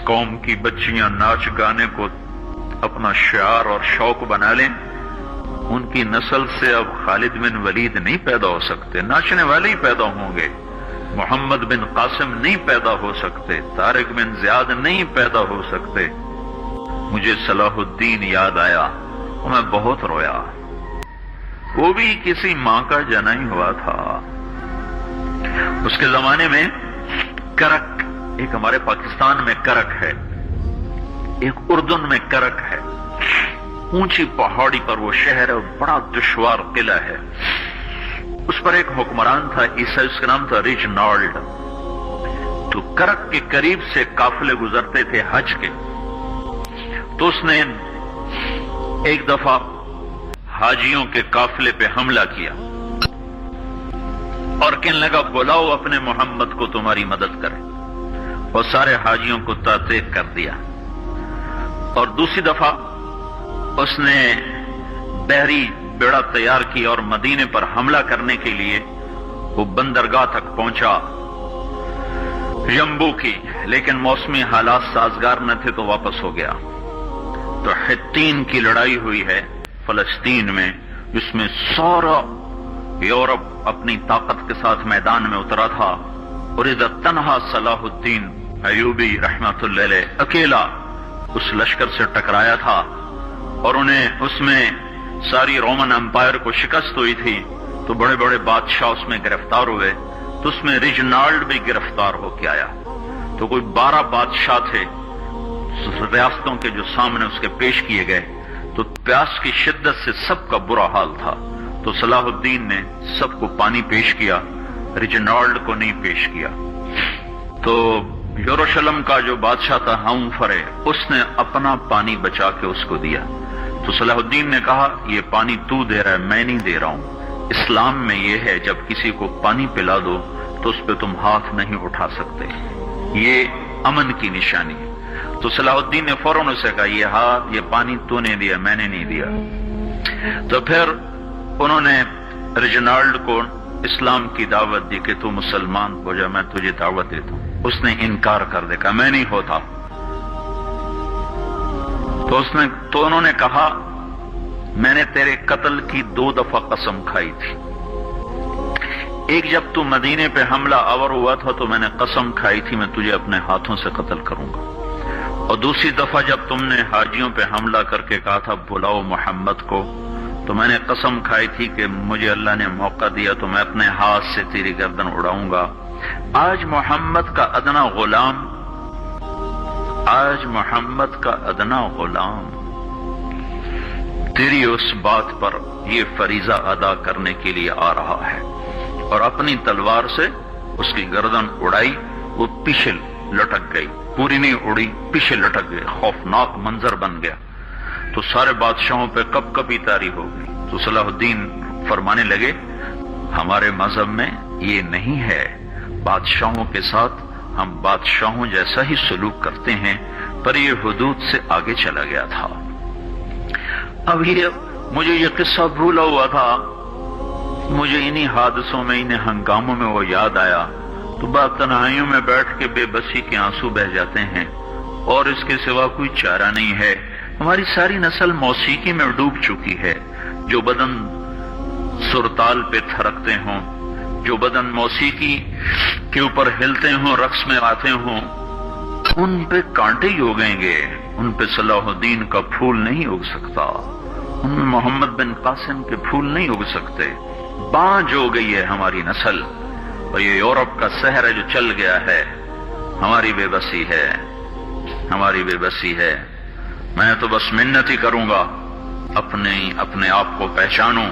قوم کی بچیاں ناچ گانے کو اپنا شعار اور شوق بنا لیں، ان کی نسل سے اب خالد بن ولید نہیں پیدا ہو سکتے، ناچنے والے ہی پیدا ہوں گے، محمد بن قاسم نہیں پیدا ہو سکتے، طارق بن زیاد نہیں پیدا ہو سکتے۔ مجھے صلاح الدین یاد آیا اور میں بہت رویا۔ وہ بھی کسی ماں کا جنا ہی ہوا تھا۔ اس کے زمانے میں کرک، ایک ہمارے پاکستان میں کرک ہے، ایک اردن میں کرک ہے، اونچی پہاڑی پر وہ شہر ہے، بڑا دشوار قلعہ ہے۔ اس پر ایک حکمران تھا عیسائی، اس کا نام تھا ریجنالڈ۔ تو کرک کے قریب سے قافلے گزرتے تھے حج کے، تو اس نے ایک دفعہ حاجیوں کے قافلے پہ حملہ کیا اور کہنے لگا بلاؤ اپنے محمد کو تمہاری مدد کرے، اور سارے حاجیوں کو تعطیق کر دیا۔ اور دوسری دفعہ اس نے بحری بیڑا تیار کیا اور مدینے پر حملہ کرنے کے لیے وہ بندرگاہ تک پہنچا یمبو کی، لیکن موسمی حالات سازگار نہ تھے تو واپس ہو گیا۔ تو حطین کی لڑائی ہوئی ہے فلسطین میں، جس میں سارا یورپ اپنی طاقت کے ساتھ میدان میں اترا تھا، اور ادھر تنہا صلاح الدین ایوبی رحمت اللہ علیہ اکیلا اس لشکر سے ٹکرایا تھا، اور انہیں اس میں ساری رومن امپائر کو شکست ہوئی تھی، تو بڑے بڑے بادشاہ اس میں گرفتار ہوئے، تو اس میں ریجنالڈ بھی گرفتار ہو کے آیا۔ تو کوئی 12 بادشاہ تھے ریاستوں کے جو سامنے اس کے پیش کیے گئے، تو پیاس کی شدت سے سب کا برا حال تھا، تو صلاح الدین نے سب کو پانی پیش کیا، ریجنالڈ کو نہیں پیش کیا۔ تو یروشلم کا جو بادشاہ تھا ہمفرے، اس نے اپنا پانی بچا کے اس کو دیا۔ تو صلاح الدین نے کہا یہ پانی تو دے رہا ہے، میں نہیں دے رہا ہوں۔ اسلام میں یہ ہے جب کسی کو پانی پلا دو تو اس پہ تم ہاتھ نہیں اٹھا سکتے، یہ امن کی نشانی ہے۔ تو صلاح الدین نے فوراً اسے کہا یہ پانی تو نے دیا، میں نے نہیں دیا۔ تو پھر انہوں نے ریجنالڈ کو اسلام کی دعوت دی کہ تو مسلمان ہو جا، میں تجھے دعوت دیتا ہوں۔ اس نے انکار کر دیا، کہا میں نہیں ہوتا۔ تو انہوں نے کہا میں نے تیرے قتل کی 2 دفعہ قسم کھائی تھی، ایک جب تو مدینے پہ حملہ آور ہوا تھا تو میں نے قسم کھائی تھی میں تجھے اپنے ہاتھوں سے قتل کروں گا، اور دوسری دفعہ جب تم نے حاجیوں پہ حملہ کر کے کہا تھا بلاؤ محمد کو، تو میں نے قسم کھائی تھی کہ مجھے اللہ نے موقع دیا تو میں اپنے ہاتھ سے تیری گردن اڑاؤں گا۔ آج محمد کا ادنا غلام تیری اس بات پر یہ فریضہ ادا کرنے کے لیے آ رہا ہے، اور اپنی تلوار سے اس کی گردن اڑائی، وہ پیچھے لٹک گئی، پوری نہیں اڑی، پیچھے لٹک گئی، خوفناک منظر بن گیا۔ تو سارے بادشاہوں پہ کب کبھی طاری ہو گئی۔ تو صلاح الدین فرمانے لگے ہمارے مذہب میں یہ نہیں ہے، بادشاہوں کے ساتھ ہم بادشاہوں جیسا ہی سلوک کرتے ہیں، پر یہ حدود سے آگے چلا گیا تھا۔ اب مجھے یہ قصہ بھولا ہوا تھا، مجھے انہی حادثوں میں، انہی ہنگاموں میں وہ یاد آیا، تو بعد تنہائیوں میں بیٹھ کے بے بسی کے آنسو بہہ جاتے ہیں، اور اس کے سوا کوئی چارہ نہیں ہے۔ ہماری ساری نسل موسیقی میں ڈوب چکی ہے، جو بدن سرتال پہ تھرکتے ہوں، جو بدن موسیقی کے اوپر ہلتے ہوں، رقص میں آتے ہوں، ان پہ کانٹے ہی اگیں گے، ان پہ صلاح الدین کا پھول نہیں اگ سکتا، ان میں محمد بن قاسم کے پھول نہیں اگ سکتے۔ بانجھ ہو گئی ہے ہماری نسل، اور یہ یورپ کا سحر ہے جو چل گیا ہے، ہماری بے بسی ہے، ہماری بے بسی ہے۔ میں تو بس منت ہی کروں گا اپنے آپ کو پہچانو،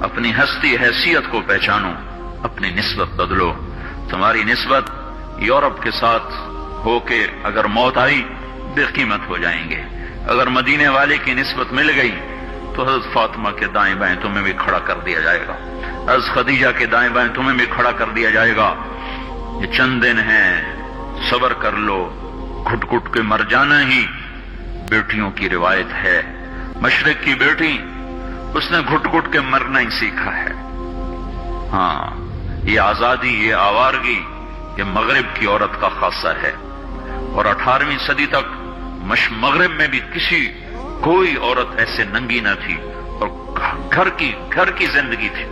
اپنی ہستی حیثیت کو پہچانو، اپنی نسبت بدلو۔ تمہاری نسبت یورپ کے ساتھ ہو کے اگر موت آئی بے قیمت ہو جائیں گے، اگر مدینے والے کی نسبت مل گئی تو حضرت فاطمہ کے دائیں بائیں تمہیں بھی کھڑا کر دیا جائے گا، حضرت خدیجہ کے دائیں بائیں تمہیں بھی کھڑا کر دیا جائے گا۔ یہ چند دن ہیں، صبر کر لو، گھٹ گھٹ کے مر جانا ہی بیٹیوں کی روایت ہے۔ مشرق کی بیٹی، اس نے گھٹ گھٹ کے مرنا ہی سیکھا ہے۔ ہاں، یہ آزادی، یہ آوارگی، یہ مغرب کی عورت کا خاصہ ہے۔ اور 18ویں صدی تک مغرب میں بھی کوئی عورت ایسے ننگی نہ تھی، اور گھر کی زندگی تھی۔